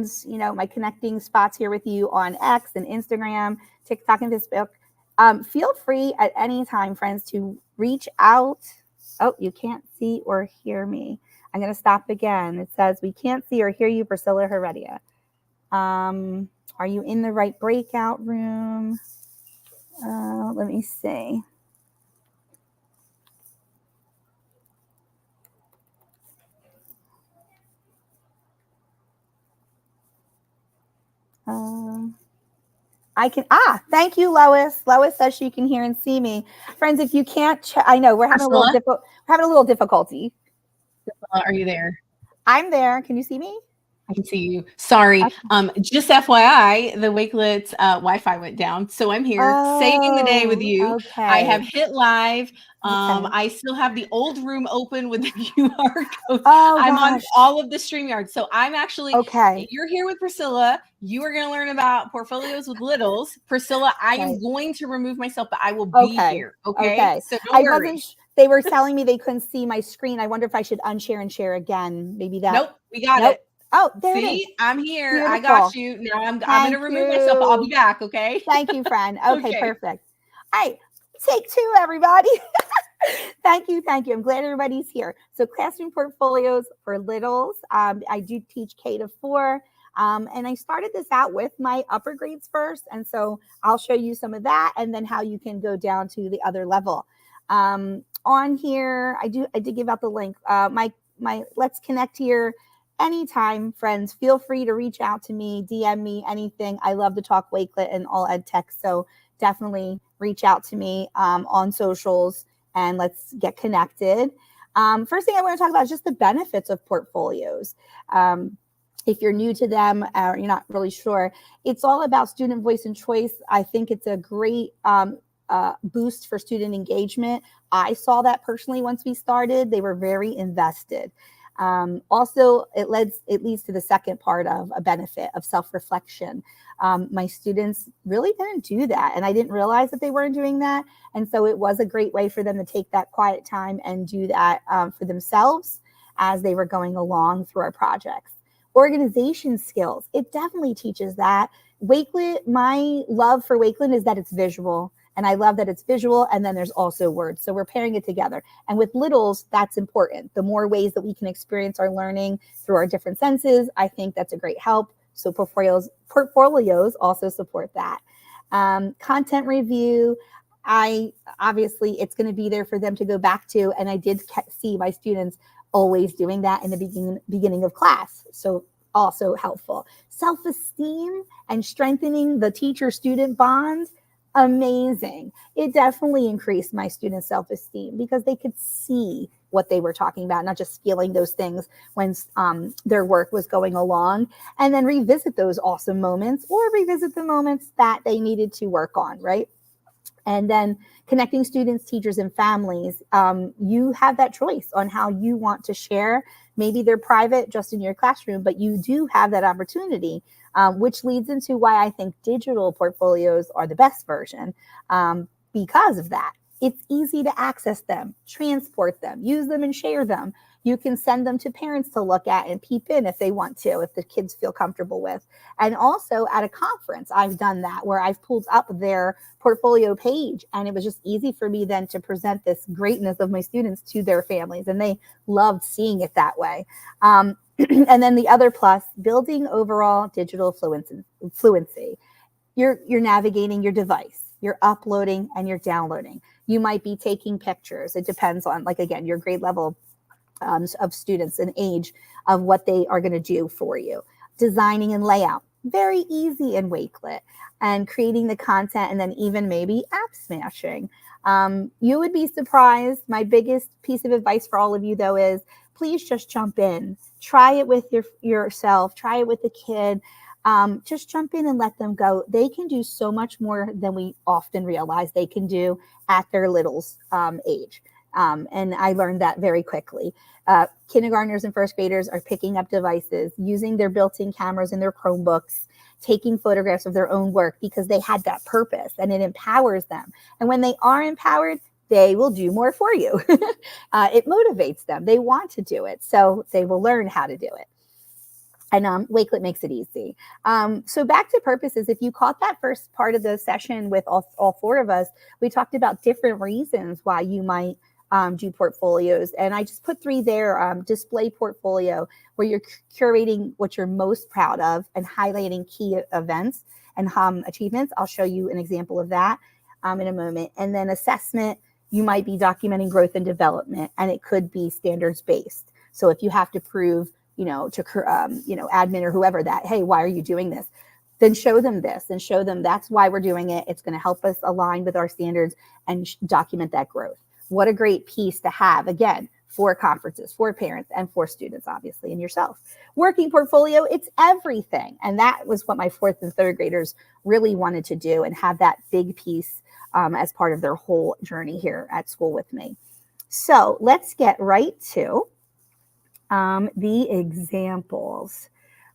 friends, you know, my connecting spots here with you on X and Instagram, TikTok and Facebook. Feel free at any time, friends, to reach out. Oh, you can't see or hear me. I'm going to stop again. It says, we can't see or hear you, Priscilla Heredia. Are you in the right breakout room? Let me see. I can, thank you, Lois. Lois says she can hear and see me. Friends, if you can't, I know we're having a little difficulty. Are you there? I'm there. Can you see me? I can see you. Sorry. Okay. Just FYI, the Wakelet Wi-Fi went down. So I'm here saving the day with you. Okay. I have hit live. I still have the old room open with the QR code. I'm on all of the StreamYard. So I'm actually, you're here with Priscilla. You are going to learn about portfolios with littles. Priscilla, I am going to remove myself, but I will be here. Okay. So don't worry. They were telling me they couldn't see my screen. I wonder if I should unshare and share again. Maybe that. Nope. We got it. Oh, there See, it is. I'm here. Beautiful. I got you. Now I'm going to remove myself, but I'll be back, okay? Thank you, friend. Okay, perfect. All right, take two, everybody. Thank you. I'm glad everybody's here. So classroom portfolios for littles. I do teach K to 4. And I started this out with my upper grades first. And so I'll show you some of that and then how you can go down to the other level. On here, I did give out the link. My Let's Connect here. Anytime, friends, feel free to reach out to me, DM me, anything. I love to talk Wakelet and all ed tech. So definitely reach out to me on socials and let's get connected. First thing I want to talk about is just the benefits of portfolios. If you're new to them or you're not really sure, it's all about student voice and choice. I think it's a great boost for student engagement. I saw that personally once we started. They were very invested. Also, it leads to the second part of a benefit of self-reflection. My students really didn't do that, and I didn't realize that they weren't doing that. And so it was a great way for them to take that quiet time and do that for themselves as they were going along through our projects. Organization skills, it definitely teaches that. Wakelet, my love for Wakelet is that it's visual. And I love that it's visual, and then there's also words. So we're pairing it together. And with littles, that's important. The more ways that we can experience our learning through our different senses, I think that's a great help. So portfolios also support that. Content review, obviously it's going to be there for them to go back to. And I did see my students always doing that in the beginning of class. So also helpful. Self-esteem and strengthening the teacher-student bond. Amazing. It definitely increased my students' self-esteem because they could see what they were talking about, not just feeling those things when their work was going along, and then revisit those awesome moments or revisit the moments that they needed to work on, right? And then connecting students, teachers, and families. You have that choice on how you want to share. Maybe they're private just in your classroom, but you do have that opportunity. Which leads into why I think digital portfolios are the best version because of that. It's easy to access them, transport them, use them and share them. You can send them to parents to look at and peep in if they want to, if the kids feel comfortable with. And also at a conference, I've done that where I've pulled up their portfolio page, and it was just easy for me then to present this greatness of my students to their families, and they loved seeing it that way. And then the other plus, building overall digital fluency. You're navigating your device, you're uploading and you're downloading. You might be taking pictures. It depends on, like, again, your grade level of students and age of what they are going to do for you. Designing and layout, very easy in Wakelet. And creating the content, and then even maybe app smashing. You would be surprised. My biggest piece of advice for all of you, though, is please just jump in. Try it with yourself. Try it with a kid. Just jump in and let them go. They can do so much more than we often realize they can do at their little's age. And I learned that very quickly. Kindergartners and first graders are picking up devices, using their built-in cameras in their Chromebooks, taking photographs of their own work because they had that purpose, and it empowers them. And when they are empowered, they will do more for you. It motivates them. They want to do it, so they will learn how to do it. And Wakelet makes it easy. So back to purposes, if you caught that first part of the session with all four of us, we talked about different reasons why you might do portfolios. And I just put 3 there. Display portfolio, where you're curating what you're most proud of and highlighting key events and achievements. I'll show you an example of that in a moment. And then assessment, you might be documenting growth and development, and it could be standards based. So if you have to prove, to admin or whoever that, hey, why are you doing this? Then show them this and show them that's why we're doing it. It's going to help us align with our standards and document that growth. What a great piece to have, again, for conferences, for parents, and for students, obviously, and yourself. Working portfolio, it's everything. And that was what my 4th and 3rd graders really wanted to do, and have that big piece as part of their whole journey here at school with me. So let's get right to the examples.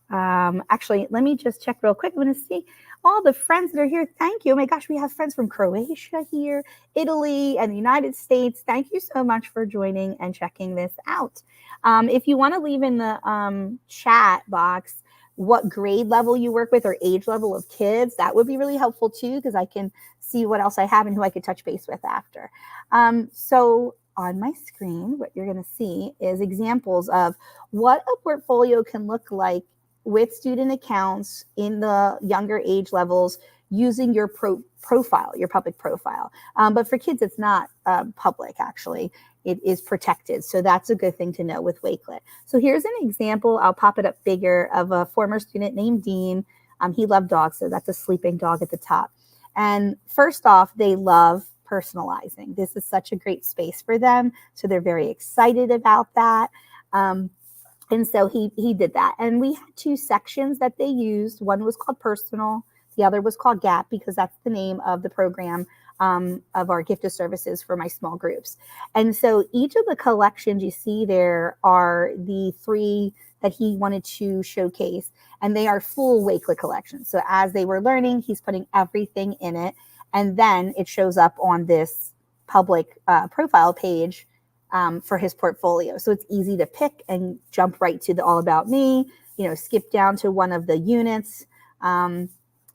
Actually, let me just check real quick. I'm going to see all the friends that are here. Thank you. Oh my gosh, we have friends from Croatia here, Italy, and the United States. Thank you so much for joining and checking this out. If you want to leave in the chat box what grade level you work with or age level of kids, that would be really helpful too, because I can see what else I have and who I could touch base with after. So on my screen, what you're going to see is examples of what a portfolio can look like with student accounts in the younger age levels using your profile, your public profile. But for kids, it's not public, actually. It is protected. So that's a good thing to know with Wakelet. So here's an example. I'll pop it up bigger, of a former student named Dean. He loved dogs, so that's a sleeping dog at the top. And first off, they love personalizing. This is such a great space for them. So they're very excited about that. And so he did that. And we had 2 sections that they used. One was called Personal. The other was called Gap, because that's the name of the program of our gift of services for my small groups. And so each of the collections you see there are the 3 that he wanted to showcase. And they are full Wakelet collections. So as they were learning, he's putting everything in it. And then it shows up on this public profile page for his portfolio. So it's easy to pick and jump right to the All About Me, skip down to one of the units.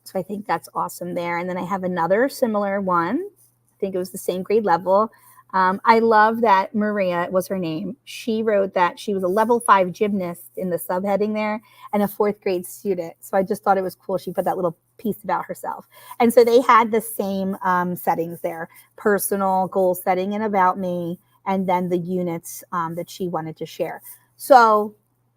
So I think that's awesome there. And then I have another similar one. I think it was the same grade level. I love that Maria was her name. She wrote that she was a level 5 gymnast in the subheading there and a 4th grade student. So I just thought it was cool. She put that little piece about herself. And so they had the same settings there: personal, goal setting, and about me, and then the units that she wanted to share. So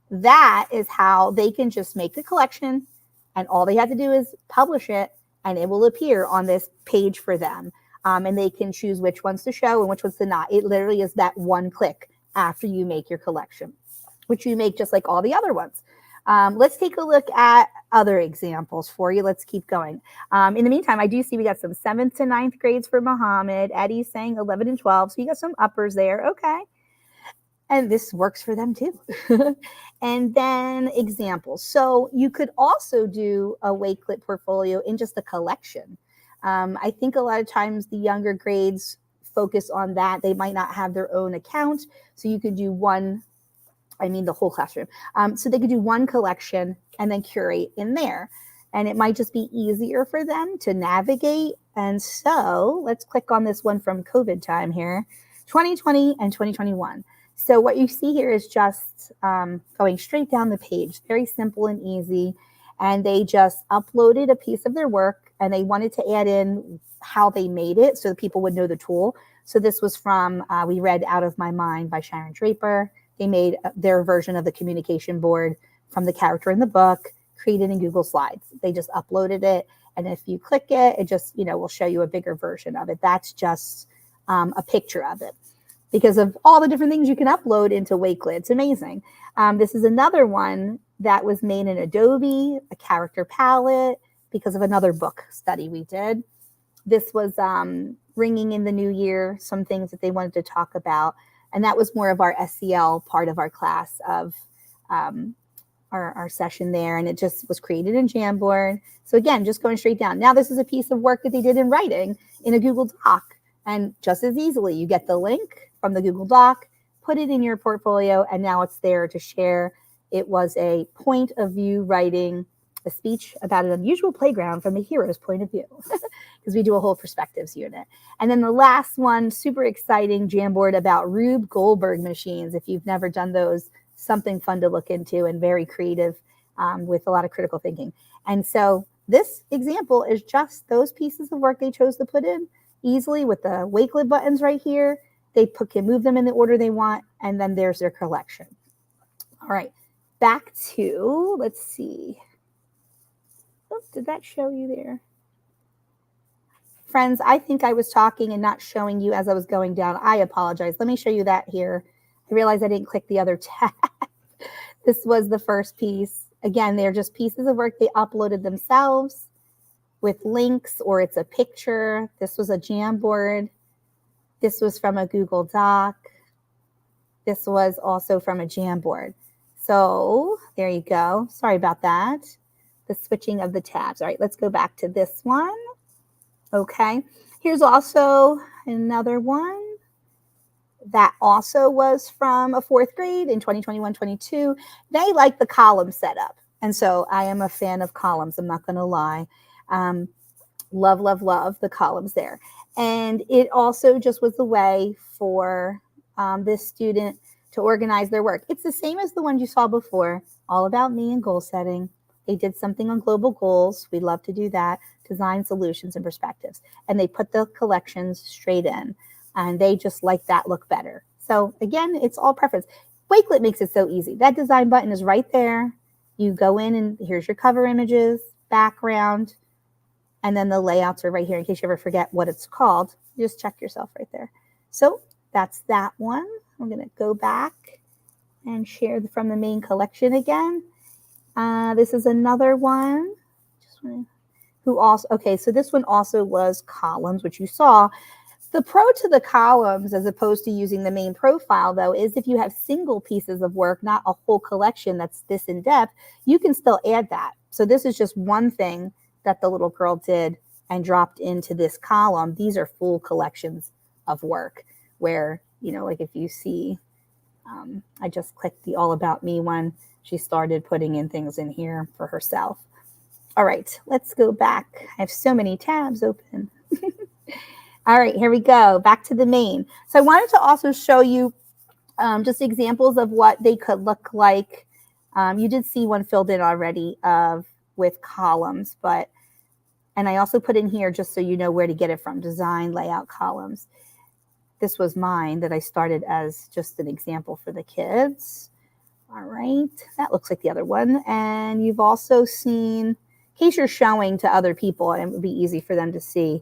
that is how they can just make the collection, and all they have to do is publish it, and it will appear on this page for them. And they can choose which ones to show and which ones to not. It literally is that one click after you make your collection, which you make just like all the other ones. Let's take a look at other examples for you. Let's keep going. In the meantime, I do see we got some 7th to 9th grades for Muhammad. Eddie's saying 11 and 12. So you got some uppers there. Okay. And this works for them too. And then examples. So you could also do a Wakelet portfolio in just a collection. I think a lot of times the younger grades focus on that. They might not have their own account. So you could do the whole classroom. So they could do one collection and then curate in there. And it might just be easier for them to navigate. And so let's click on this one from COVID time here, 2020 and 2021. So what you see here is just going straight down the page, very simple and easy. And they just uploaded a piece of their work, and they wanted to add in how they made it so that people would know the tool. So this was from, we read Out of My Mind by Sharon Draper. They made their version of the communication board from the character in the book, created in Google Slides. They just uploaded it. And if you click it, it just, will show you a bigger version of it. That's just a picture of it, because of all the different things you can upload into Wakelet. It's amazing. This is another one that was made in Adobe, a character palette, because of another book study we did. This was ringing in the new year, some things that they wanted to talk about. And that was more of our SEL part of our class of our session there. And it just was created in Jamboard. So again, just going straight down. Now this is a piece of work that they did in writing in a Google Doc. And just as easily, you get the link from the Google Doc, put it in your portfolio, and now it's there to share It was a point of view writing a speech about an unusual playground from a hero's point of view, because we do a whole perspectives unit. And then the last one, super exciting Jamboard about Rube Goldberg machines. If you've never done those, something fun to look into and very creative with a lot of critical thinking. And so this example is just those pieces of work they chose to put in easily with the Wakelet buttons right here. They can move them in the order they want, and then there's their collection. All right, back to, let's see. Oh, did that show you there? Friends, I think I was talking and not showing you as I was going down. I apologize. Let me show you that here. I realized I didn't click the other tab. This was the first piece. Again, they're just pieces of work they uploaded themselves with links, or it's a picture. This was a Jamboard. This was from a Google Doc. This was also from a Jamboard. So there you go. Sorry about that. The switching of the tabs. All right, let's go back to this one. Okay, here's also another one that also was from a 4th grade in 2021-22. They like the column setup. And so I am a fan of columns. I'm not going to lie. Love, love, love the columns there. And it also just was the way for this student to organize their work. It's the same as the ones you saw before, all about me and goal setting. They did something on global goals. We love to do that. Design solutions and perspectives. And they put the collections straight in. And they just like that look better. So again, it's all preference. Wakelet makes it so easy. That design button is right there. You go in and here's your cover images, background, and then the layouts are right here in case you ever forget what it's called. You just check yourself right there. So that's that one. I'm going to go back and share from the main collection again. This is another one. Who also, okay, so this one also was columns, which you saw. The pro to the columns, as opposed to using the main profile, though, is if you have single pieces of work, not a whole collection that's this in depth, you can still add that. So this is just one thing that the little girl did and dropped into this column. These are full collections of work where, you know, like if you see, I just clicked the All About Me one. She started putting in things in here for herself. All right, let's go back. I have so many tabs open. All right, here we go. Back to the main. So I wanted to also show you just examples of what they could look like. You did see one filled in already with columns, and I also put in here just so you know where to get it from, design, layout, columns. This was mine that I started as just an example for the kids. All right, that looks like the other one. And you've also seen, in case you're showing to other people, and it would be easy for them to see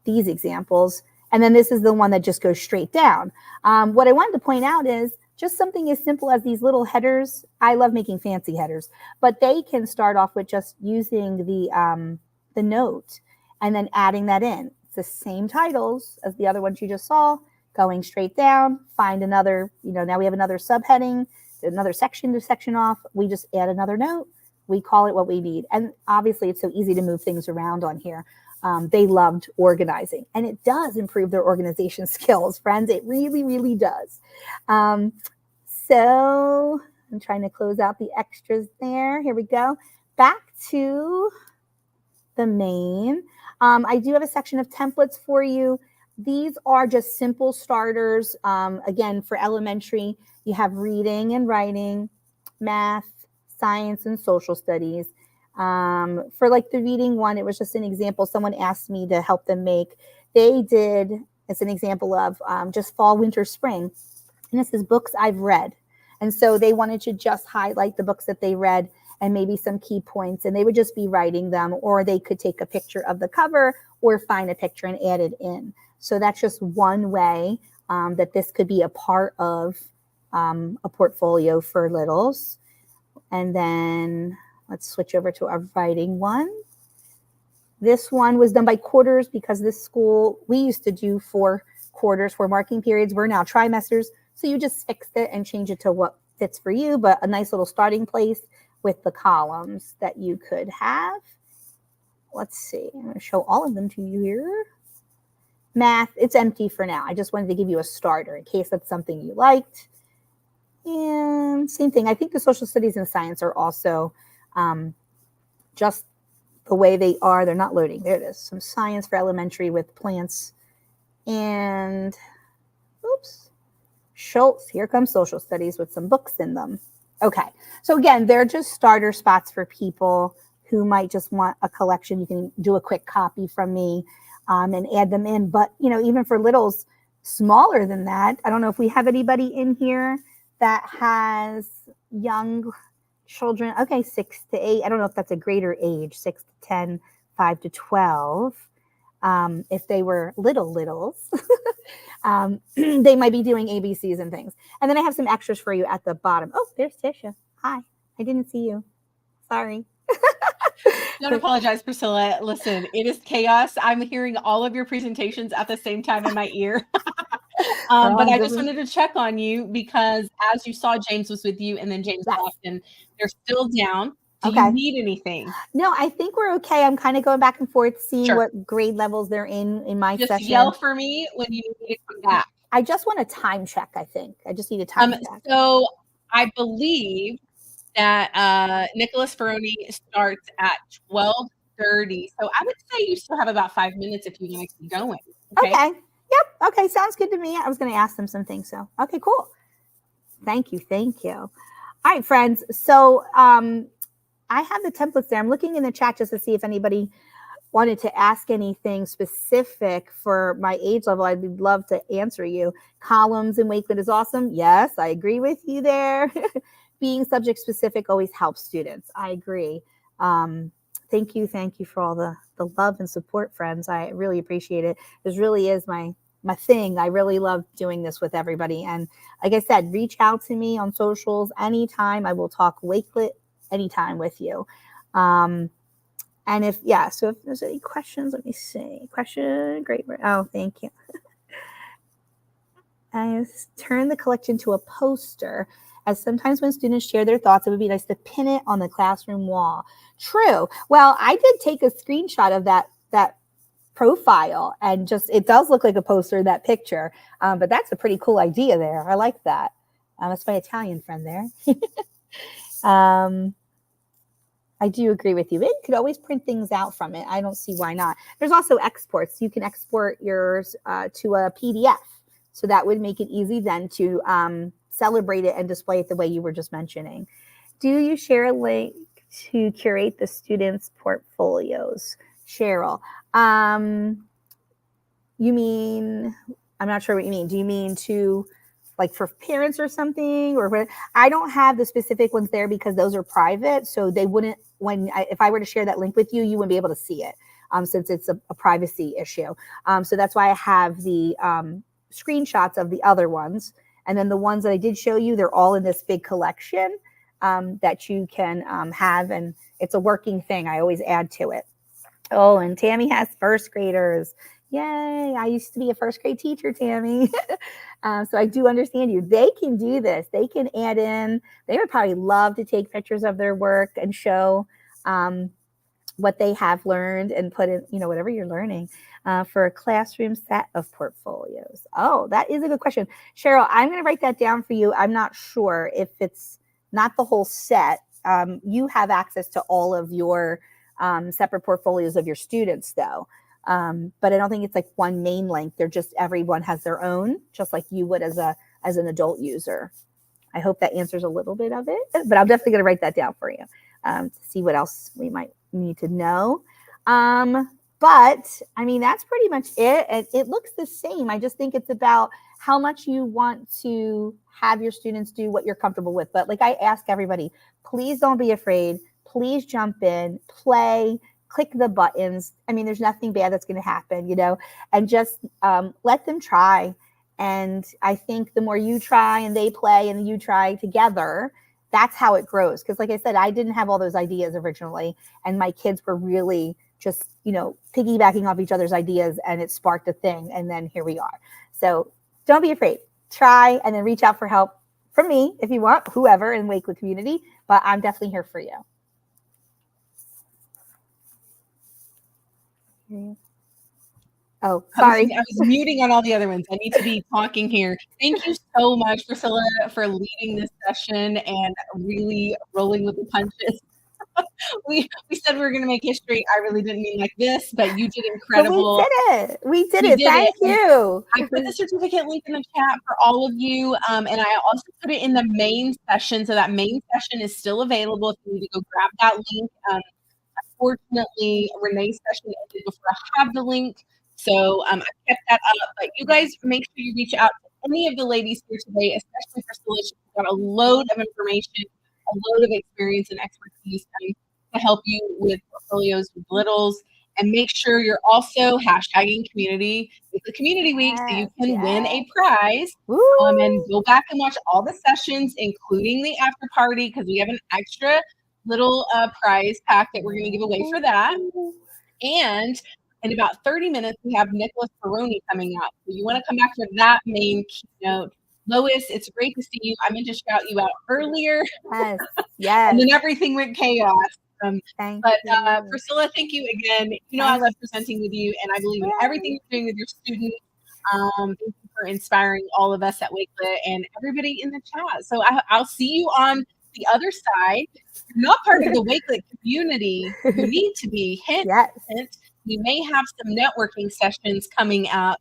these examples. And then this is the one that just goes straight down. What I wanted to point out is just something as simple as these little headers. I love making fancy headers, but they can start off with just using the note and then adding that in. It's the same titles as the other ones you just saw, going straight down, find another, now we have another subheading, another section to section off. We just add another note. We call it what we need. And obviously it's so easy to move things around on here. They loved organizing, and it does improve their organization skills, friends. It really, really does. So I'm trying to close out the extras there. Here we go. Back to the main. I do have a section of templates for you. These are just simple starters. Again, for elementary, you have reading and writing, math, science, and social studies. For like the reading one, it was just an example someone asked me to help them make. They did, it's an example of just fall, winter, spring. And this is books I've read. And so they wanted to just highlight the books that they read and maybe some key points, and they would just be writing them, or they could take a picture of the cover or find a picture and add it in. So that's just one way that this could be a part of a portfolio for littles. And then let's switch over to our writing one. This one was done by quarters because this school, we used to do 4 quarters, 4 marking periods. We're now trimesters. So you just fixed it and change it to what fits for you, but a nice little starting place with the columns that you could have. Let's see, I'm going to show all of them to you here. Math, it's empty for now. I just wanted to give you a starter in case that's something you liked. And same thing. I think the social studies and science are also just the way they are. They're not loading. There it is. Some science for elementary with plants. And, oops, Schultz. Here comes social studies with some books in them. Okay. So again, they're just starter spots for people who might just want a collection. You can do a quick copy from me and add them in. But, you know, even for littles smaller than that, I don't know if we have anybody in here that has young children. Okay, 6 to 8. I don't know if that's a greater age, 6 to 10, 5 to 12. If they were littles, they might be doing ABCs and things. And then I have some extras for you at the bottom. Oh, there's Tisha. Hi. I didn't see you. Sorry. Don't apologize, Priscilla. Listen, it is chaos. I'm hearing all of your presentations at the same time in my ear. But I just wanted to check on you because as you saw, James was with you and then James left and they're still down. Do you need anything? No, I think we're okay. I'm kind of going back and forth, seeing what grade levels they're in my session. Just yell for me when you need to come back. I just want a time check, I think. I just need a time check. So I believe that Nicholas Ferroni starts at 12:30. So I would say you still have about 5 minutes if you want to keep going. Okay. Yep. Okay. Sounds good to me. I was going to ask them some things. So, okay, cool. Thank you. All right, friends. So I have the templates there. I'm looking in the chat just to see if anybody wanted to ask anything specific for my age level. I'd love to answer you. Columns in Wakelet is awesome. Yes, I agree with you there. Being subject specific always helps students. I agree. Thank you for all the love and support, friends. I really appreciate it. This really is my thing. I really love doing this with everybody. And like I said, reach out to me on socials anytime. I will talk Wakelet anytime with you. And so if there's any questions, let me see. Question, great. Oh, thank you. I turn the collection to a poster, as sometimes when students share their thoughts, it would be nice to pin it on the classroom wall. True. Well, I did take a screenshot of that profile, and just, it does look like a poster, that picture. But that's a pretty cool idea there. I like that. That's my Italian friend there. I do agree with you. It could always print things out from it. I don't see why not. There's also exports. You can export yours to a PDF. So that would make it easy then to celebrate it and display it the way you were just mentioning. Do you share a link to curate the students' portfolios? Cheryl. You mean, I'm not sure what you mean. Do you mean to, like, for parents or something? Or I don't have the specific ones there because those are private. So they wouldn't, if I were to share that link with you, you wouldn't be able to see it since it's a privacy issue. So that's why I have the screenshots of the other ones. And then the ones that I did show you, they're all in this big collection that you can have. And it's a working thing. I always add to it. Oh, and Tammy has first graders. Yay. I used to be a first grade teacher, Tammy. So I do understand you. They can do this. They can add in. They would probably love to take pictures of their work and show what they have learned and put in, whatever you're learning for a classroom set of portfolios. Oh, that is a good question. Cheryl, I'm going to write that down for you. I'm not sure if it's not the whole set. You have access to all of your separate portfolios of your students, though. But I don't think it's like one main link. They're just, everyone has their own, just like you would as an adult user. I hope that answers a little bit of it, but I'm definitely going to write that down for you to see what else we might need to know. But I mean, that's pretty much it. It looks the same. I just think it's about how much you want to have your students do what you're comfortable with. But like I ask everybody, please don't be afraid. Please jump in, play, click the buttons. I mean, there's nothing bad that's going to happen, and just let them try. And I think the more you try and they play and you try together, that's how it grows. Because like I said, I didn't have all those ideas originally, and my kids were really just, piggybacking off each other's ideas, and it sparked a thing. And then here we are. So don't be afraid. Try, and then reach out for help from me if you want, whoever in Wakelet community, but I'm definitely here for you. Oh, sorry. I was muting on all the other ones. I need to be talking here. Thank you so much, Priscilla, for leading this session and really rolling with the punches. we said we were going to make history. I really didn't mean like this, but you did incredible. But we did it. Thank you. I put the certificate link in the chat for all of you, and I also put it in the main session. So that main session is still available if you need to go grab that link. Unfortunately, Renee's session ended before I have the link, so I kept that up. But you guys make sure you reach out to any of the ladies here today, especially Priscilla. She's got a load of information, a load of experience and expertise to help you with portfolios with littles. And make sure you're also hashtagging community. It's a community week, so you can win a prize. And go back and watch all the sessions, including the after party, because we have an extra little prize pack that we're going to give away for that. And in about 30 minutes, we have Nicholas Peroni coming out. So you want to come back for that main keynote. Lois, it's great to see you. I meant to shout you out earlier. Yes. And then everything went chaos. Thank you. Priscilla, thank you again. You know, I love presenting with you, and I believe in everything you're doing with your students. Thank you for inspiring all of us at Wakelet and everybody in the chat. So I'll see you on the other side. If you're not part of the Wakelet community, you need to be. Hint. We may have some networking sessions coming out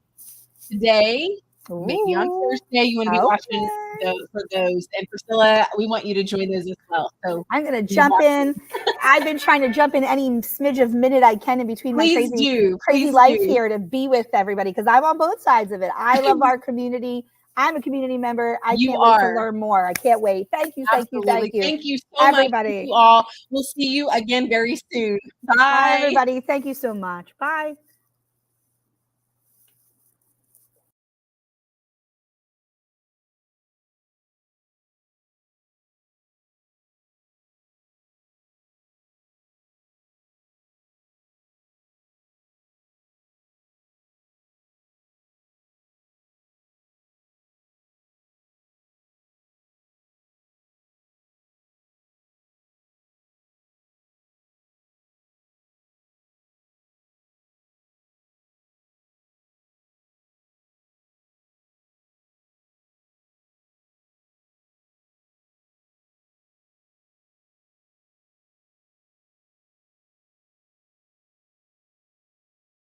today. Maybe on Thursday. You want to be watching for those. And Priscilla, we want you to join those as well. So I'm going to jump in. I've been trying to jump in any smidge of minute I can in between my crazy life here to be with everybody, because I'm on both sides of it. I love our community. I'm a community member. I can't wait to learn more. I can't wait. Thank you. Thank you. Thank you. Thank you so much, everybody. You all. We'll see you again very soon. Bye. Bye, everybody. Thank you so much. Bye.